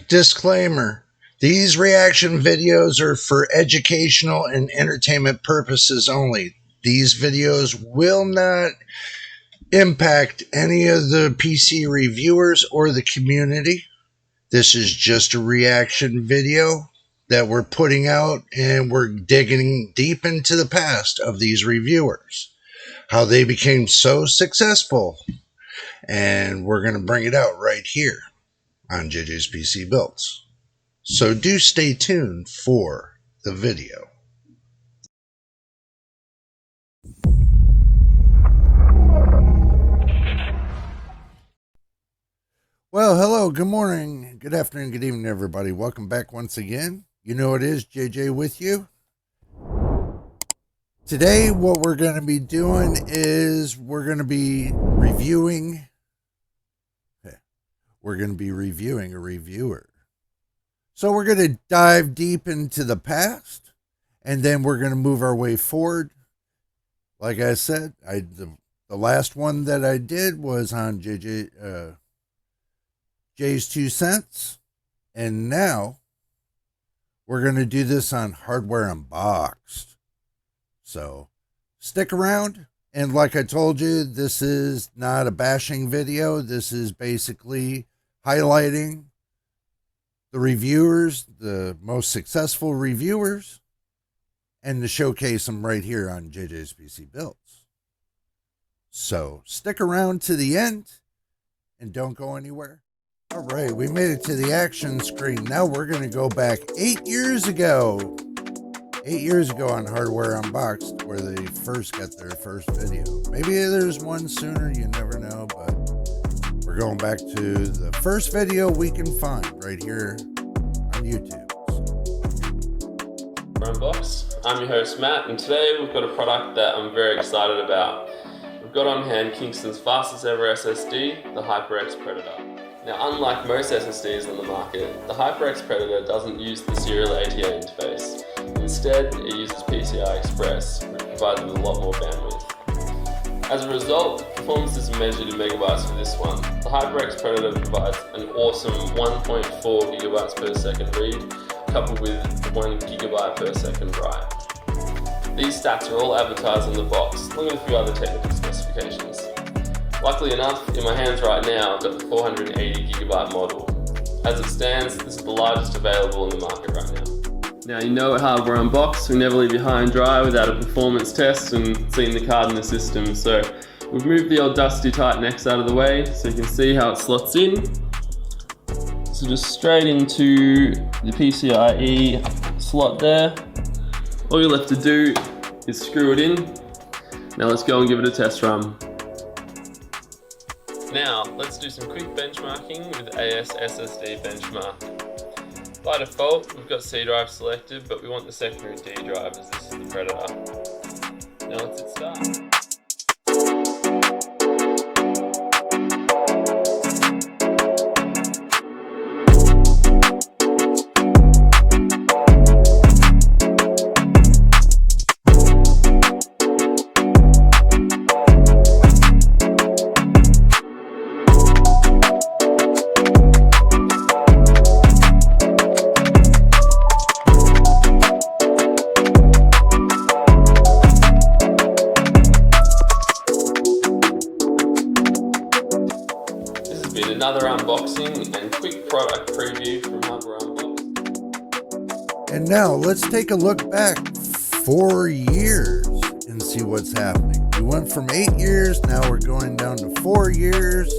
Disclaimer: these reaction videos are for educational and entertainment purposes only. These videos will not impact any of the PC reviewers or the community. This is just a reaction video that we're putting out, and we're digging deep into the past of these reviewers, how they became so successful, and we're going to bring it out right here on JJ's PC Builds. So do stay tuned for the video. Well, hello, good morning, good afternoon, good evening, everybody. Welcome back once again. You know it is JJ with you. Today, what we're going to be doing is we're going to be reviewing a reviewer. So we're going to dive deep into the past, and then we're going to move our way forward. Like I said, the last one that I did was on Jay's 2 cents, and now we're going to do this on Hardware Unboxed. So stick around, and like I told you, this is not a bashing video. This is basically highlighting the reviewers, the most successful reviewers, and to showcase them right here on JJ's PC Builds. So stick around to the end and don't go anywhere. All right, we made it to the action screen. Now we're going to go back 8 years ago. 8 years ago on Hardware Unboxed, where they first got their first video. Maybe there's one sooner, you never know, but we're going back to the first video we can find right here on YouTube. Unboxed. I'm your host Matt, and today we've got a product that I'm very excited about. We've got on hand Kingston's fastest ever SSD, the HyperX Predator. Now, unlike most SSDs on the market, the HyperX Predator doesn't use the serial ATA interface. Instead, it uses PCI Express, which provides with a lot more bandwidth. As a result, performance is measured in megabytes for this one. The HyperX Predator provides an awesome 1.4 gigabytes per second read, coupled with 1 gigabyte per second write. These stats are all advertised on the box, along with a few other technical specifications. Luckily enough, in my hands right now, I've got the 480 gigabyte model. As it stands, this is the largest available in the market right now. Now, you know at Hardware Unboxed, we never leave you high and dry without a performance test and seeing the card in the system. So we've moved the old dusty Titan X out of the way so you can see how it slots in. So just straight into the PCIe slot there. All you're left to do is screw it in. Now let's go and give it a test run. Now, let's do some quick benchmarking with AS SSD benchmark. By default, we've got C drive selected, but we want the secondary D drive as this is the Predator. Now let's hit start. Another unboxing and quick product preview from Hardware Unboxed. And now let's take a look back 4 years and see what's happening. We went from 8 years, now we're going down to 4 years.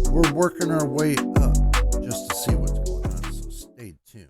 We're working our way up just to see what's going on, so stay tuned.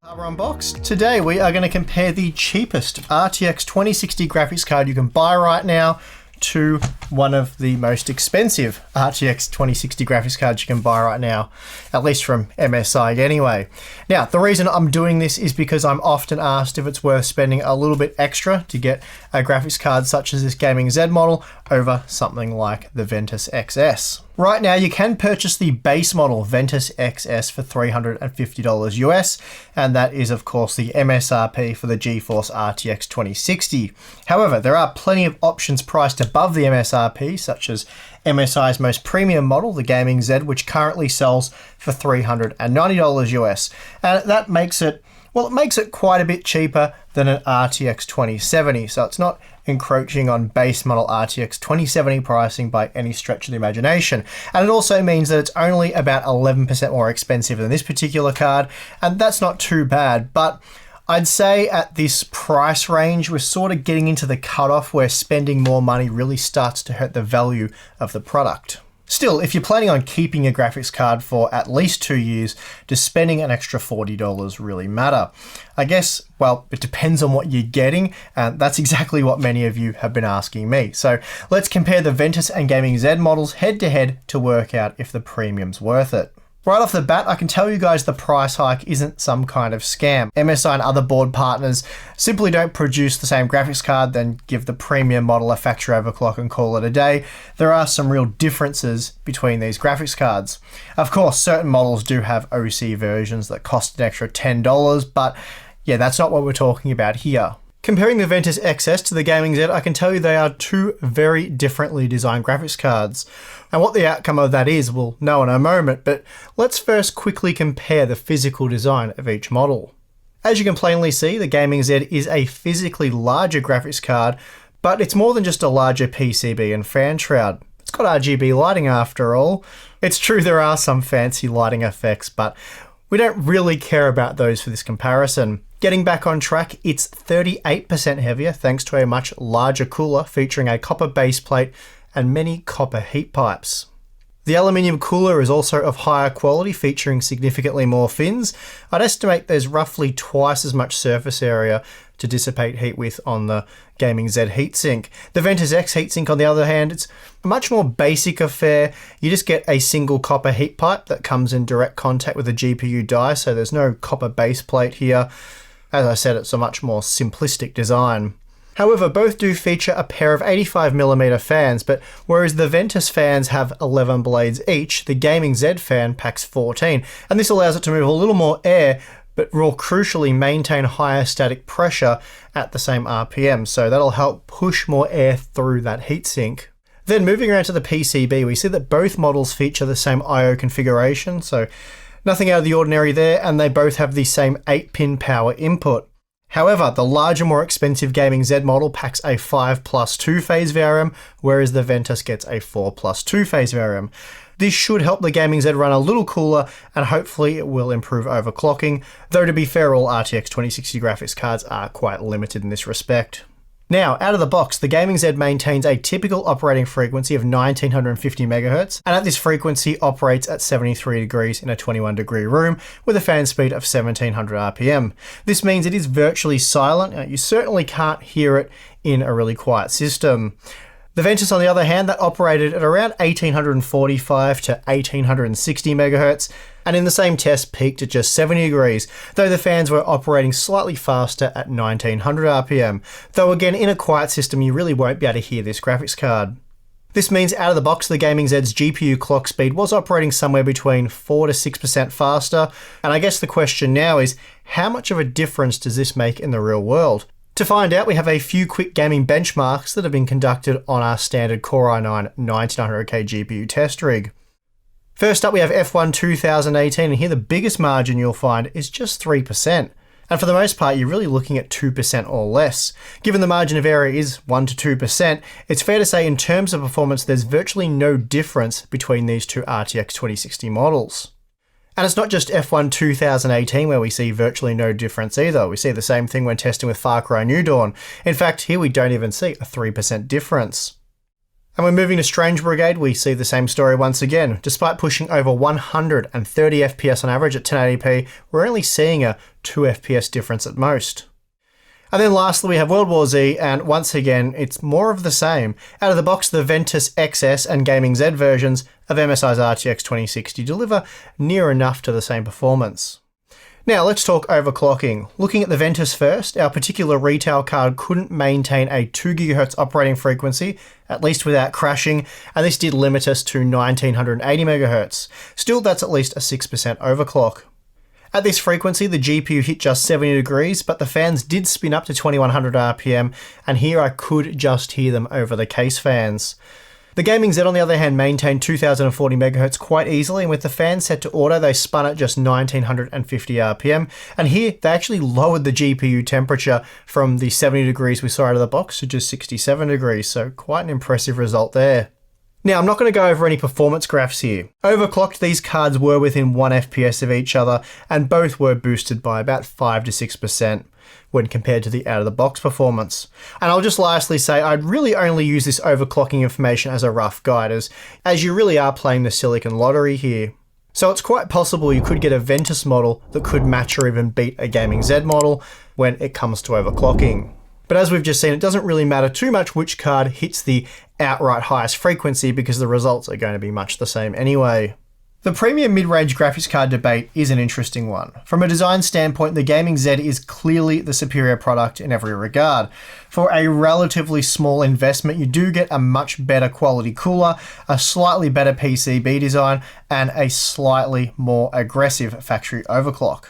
Hardware Unboxed. Today we are going to compare the cheapest RTX 2060 graphics card you can buy right now to one of the most expensive RTX 2060 graphics cards you can buy right now, at least from MSI anyway. Now, the reason I'm doing this is because I'm often asked if it's worth spending a little bit extra to get a graphics card such as this Gaming Z model over something like the Ventus XS. Right now, you can purchase the base model Ventus XS for $350 US, and that is, of course, the MSRP for the GeForce RTX 2060. However, there are plenty of options priced above the MSRP, such as MSI's most premium model, the Gaming Z, which currently sells for $390 US. And that makes it, well, it makes it quite a bit cheaper than an RTX 2070, so it's not encroaching on base model RTX 2070 pricing by any stretch of the imagination. And it also means that it's only about 11% more expensive than this particular card, and that's not too bad. But I'd say at this price range, we're sort of getting into the cutoff where spending more money really starts to hurt the value of the product. Still, if you're planning on keeping your graphics card for at least 2 years, does spending an extra $40 really matter? I guess, well, it depends on what you're getting, and that's exactly what many of you have been asking me. So let's compare the Ventus and Gaming Z models head to head to work out if the premium's worth it. Right off the bat, I can tell you guys the price hike isn't some kind of scam. MSI and other board partners simply don't produce the same graphics card, then give the premium model a factory overclock and call it a day. There are some real differences between these graphics cards. Of course, certain models do have OC versions that cost an extra $10, but yeah, that's not what we're talking about here. Comparing the Ventus XS to the Gaming Z, I can tell you they are two very differently designed graphics cards. And what the outcome of that is, we'll know in a moment, but let's first quickly compare the physical design of each model. As you can plainly see, the Gaming Z is a physically larger graphics card, but it's more than just a larger PCB and fan shroud. It's got RGB lighting after all. It's true there are some fancy lighting effects, but we don't really care about those for this comparison. Getting back on track, it's 38% heavier thanks to a much larger cooler featuring a copper base plate and many copper heat pipes. The aluminium cooler is also of higher quality, featuring significantly more fins. I'd estimate there's roughly twice as much surface area to dissipate heat with on the Gaming Z heatsink. The Ventus X heatsink, on the other hand, it's a much more basic affair. You just get a single copper heat pipe that comes in direct contact with the GPU die, so there's no copper base plate here. As I said, it's a much more simplistic design. However, both do feature a pair of 85mm fans, but whereas the Ventus fans have 11 blades each, the Gaming Z fan packs 14, and this allows it to move a little more air, but more crucially maintain higher static pressure at the same RPM, so that'll help push more air through that heatsink. Then moving around to the PCB, we see that both models feature the same I/O configuration, so nothing out of the ordinary there, and they both have the same 8-pin power input. However, the larger, more expensive Gaming Z model packs a 5+ 2-phase VRM, whereas the Ventus gets a 4+ 2-phase VRM. This should help the Gaming Z run a little cooler, and hopefully it will improve overclocking, though to be fair, all RTX 2060 graphics cards are quite limited in this respect. Now, out of the box, the Gaming Z maintains a typical operating frequency of 1950 MHz, and at this frequency operates at 73 degrees in a 21-degree room with a fan speed of 1700 RPM. This means it is virtually silent. You certainly can't hear it in a really quiet system. The Ventus, on the other hand, that operated at around 1845 to 1860 MHz, and in the same test peaked at just 70 degrees, though the fans were operating slightly faster at 1900 RPM, though again in a quiet system you really won't be able to hear this graphics card. This means out of the box the Gaming Z's GPU clock speed was operating somewhere between 4 to 6% faster, and I guess the question now is, how much of a difference does this make in the real world? To find out, we have a few quick gaming benchmarks that have been conducted on our standard Core i9 9900K GPU test rig. First up, we have F1 2018, and here the biggest margin you'll find is just 3%. And for the most part, you're really looking at 2% or less. Given the margin of error is 1 to 2%, it's fair to say in terms of performance, there's virtually no difference between these two RTX 2060 models. And it's not just F1 2018 where we see virtually no difference either. We see the same thing when testing with Far Cry New Dawn. In fact, here we don't even see a 3% difference. And when moving to Strange Brigade, we see the same story once again. Despite pushing over 130 FPS on average at 1080p, we're only seeing a 2 FPS difference at most. And then lastly, we have World War Z, and once again, it's more of the same. Out of the box, the Ventus XS and Gaming Z versions of MSI's RTX 2060 deliver near enough to the same performance. Now let's talk overclocking. Looking at the Ventus first, our particular retail card couldn't maintain a 2 GHz operating frequency, at least without crashing, and this did limit us to 1980 MHz. Still, that's at least a 6% overclock. At this frequency, the GPU hit just 70 degrees, but the fans did spin up to 2100 RPM, and here I could just hear them over the case fans. The Gaming Z, on the other hand, maintained 2040 MHz quite easily, and with the fans set to auto, they spun at just 1950 RPM. And here, they actually lowered the GPU temperature from the 70 degrees we saw out of the box to just 67 degrees, so quite an impressive result there. Now, I'm not going to go over any performance graphs here. Overclocked, these cards were within 1 FPS of each other, and both were boosted by about 5 to 6% when compared to the out-of-the-box performance. And I'll just lastly say I'd really only use this overclocking information as a rough guide, as you really are playing the silicon lottery here. So it's quite possible you could get a Ventus model that could match or even beat a Gaming Z model when it comes to overclocking. But as we've just seen, it doesn't really matter too much which card hits the outright highest frequency because the results are going to be much the same anyway. The premium mid-range graphics card debate is an interesting one. From a design standpoint, the Gaming Z is clearly the superior product in every regard. For a relatively small investment, you do get a much better quality cooler, a slightly better PCB design, and a slightly more aggressive factory overclock.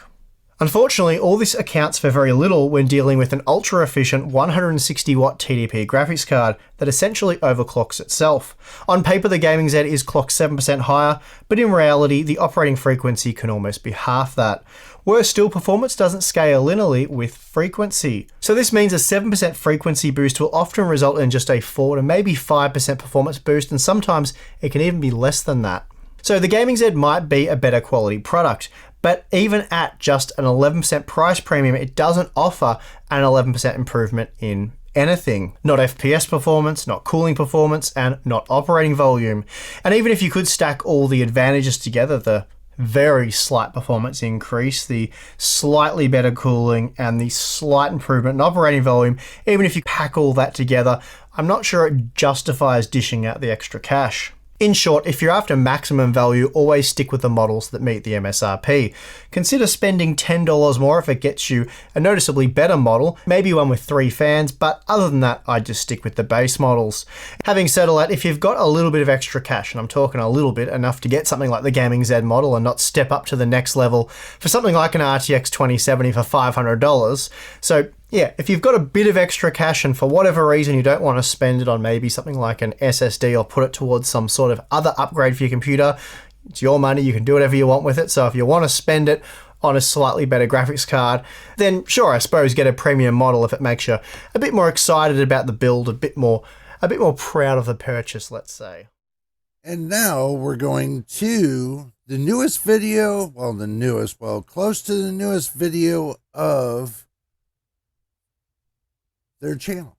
Unfortunately, all this accounts for very little when dealing with an ultra-efficient 160-watt TDP graphics card that essentially overclocks itself. On paper, the Gaming Z is clocked 7% higher, but in reality, the operating frequency can almost be half that. Worse still, performance doesn't scale linearly with frequency. So this means a 7% frequency boost will often result in just a 4 to maybe 5% performance boost, and sometimes it can even be less than that. So the Gaming Z might be a better quality product, but even at just an 11% price premium, it doesn't offer an 11% improvement in anything. Not FPS performance, not cooling performance, and not operating volume. And even if you could stack all the advantages together, the very slight performance increase, the slightly better cooling, and the slight improvement in operating volume, even if you pack all that together, I'm not sure it justifies dishing out the extra cash. In short, if you're after maximum value, always stick with the models that meet the MSRP. Consider spending $10 more if it gets you a noticeably better model, maybe one with 3 fans, but other than that, I'd just stick with the base models. Having said all that, if you've got a little bit of extra cash, and I'm talking a little bit, enough to get something like the Gaming Z model and not step up to the next level for something like an RTX 2070 for $500, so yeah, if you've got a bit of extra cash and for whatever reason you don't want to spend it on maybe something like an SSD or put it towards some sort of other upgrade for your computer, it's your money, you can do whatever you want with it. So if you want to spend it on a slightly better graphics card, then sure, I suppose get a premium model if it makes you a bit more excited about the build, a bit more proud of the purchase, let's say. And now we're going to the newest video, close to the newest video of their channel.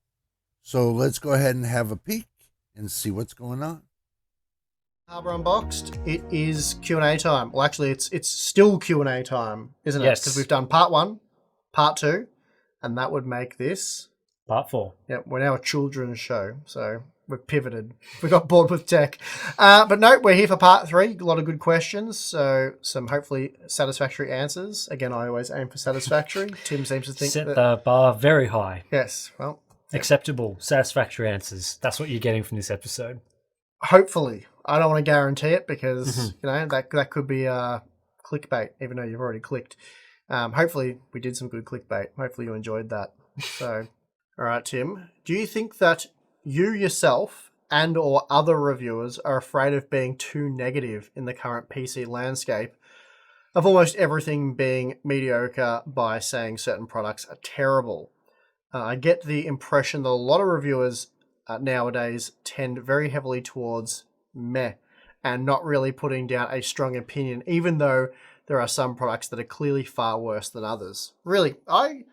So let's go ahead and have a peek and see what's going on. Hyper Unboxed, it is Q&A time. Well, actually, it's still Q&A time, isn't it? Yes. Because we've done part 1, part 2, and that would make this Part 4. Yeah, we're now a children's show, so we've pivoted. We got bored with tech. But no, we're here for part 3. A lot of good questions, so some hopefully satisfactory answers. Again, I always aim for satisfactory. Tim seems to think Set that... the bar very high. Yes, well... Acceptable, satisfactory answers. That's what you're getting from this episode. Hopefully. I don't want to guarantee it because, you know, that could be clickbait, even though you've already clicked. Hopefully we did some good clickbait. Hopefully you enjoyed that. So, all right, Tim, do you think that you yourself and or other reviewers are afraid of being too negative in the current PC landscape of almost everything being mediocre by saying certain products are terrible? I get the impression that a lot of reviewers nowadays tend very heavily towards meh and not really putting down a strong opinion, even though there are some products that are clearly far worse than others. Really, I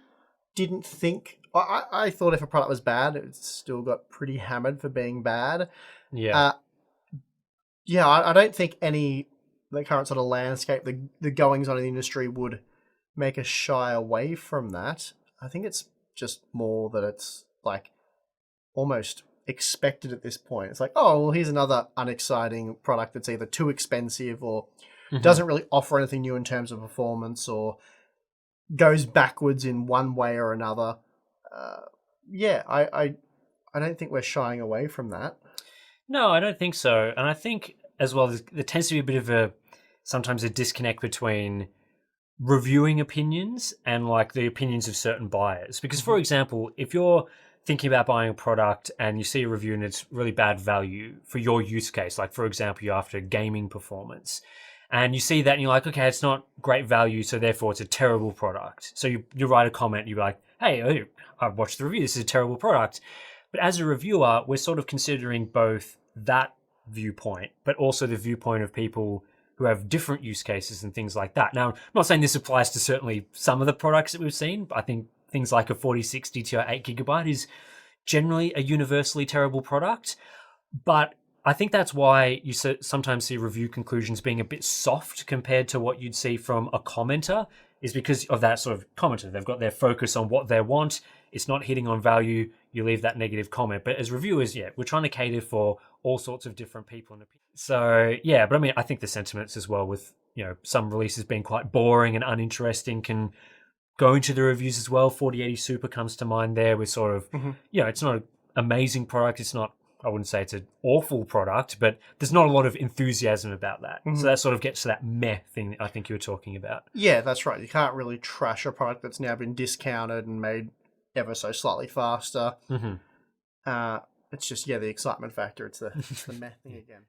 didn't think... I thought if a product was bad, it still got pretty hammered for being bad. Yeah. I don't think the current sort of landscape, the goings on in the industry would make us shy away from that. I think it's just more that it's like almost expected at this point. It's like, oh, well, here's another unexciting product that's either too expensive or doesn't really offer anything new in terms of performance or goes backwards in one way or another. I don't think we're shying away from that. No, I don't think so. And I think as well, there tends to be a bit of sometimes a disconnect between reviewing opinions and like the opinions of certain buyers. Because for example, if you're thinking about buying a product and you see a review and it's really bad value for your use case, like for example, you're after gaming performance, and you see that and you're like, okay, it's not great value, so therefore it's a terrible product. So you write a comment, you're like, hey, I've watched the review, this is a terrible product. But as a reviewer, we're sort of considering both that viewpoint, but also the viewpoint of people who have different use cases and things like that. Now, I'm not saying this applies to certainly some of the products that we've seen, but I think things like a 4060 to 8GB is generally a universally terrible product. But I think that's why you sometimes see review conclusions being a bit soft compared to what you'd see from a commenter, is because of that sort of commenter. They've got their focus on what they want. It's not hitting on value. You leave that negative comment. But as reviewers, we're trying to cater for all sorts of different people. So, but I mean, I think the sentiments as well with, some releases being quite boring and uninteresting can go into the reviews as well. 4080 Super comes to mind there with sort of, it's not an amazing product. It's not, I wouldn't say it's an awful product, but there's not a lot of enthusiasm about that. So that sort of gets to that meh thing that I think you were talking about. Yeah, that's right. You can't really trash a product that's now been discounted and made ever so slightly faster. It's just, the excitement factor. It's the meh thing again.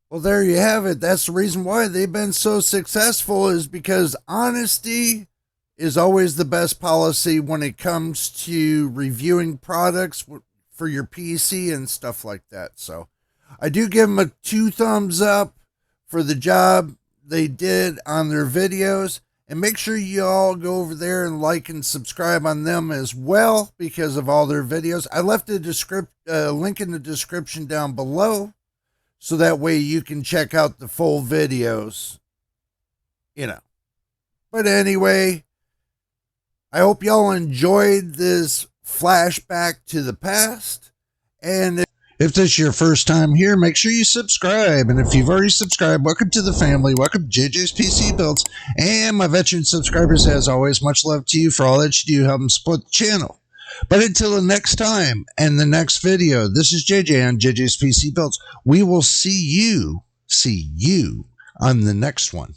Well, there you have it. That's the reason why they've been so successful, is because honesty is always the best policy when it comes to reviewing products for your PC and stuff like that. So I do give them 2 thumbs up for the job they did on their videos. And make sure you all go over there and like and subscribe on them as well, because of all their videos. I left a link in the description down below, so that way you can check out the full videos, But anyway, I hope y'all enjoyed this flashback to the past. And if this is your first time here, make sure you subscribe. And if you've already subscribed, welcome to the family. Welcome to JJ's PC Builds. And my veteran subscribers, as always, much love to you for all that you do, help them support the channel. But until the next time and the next video, this is JJ on JJ's PC Builds. We will see you on the next one.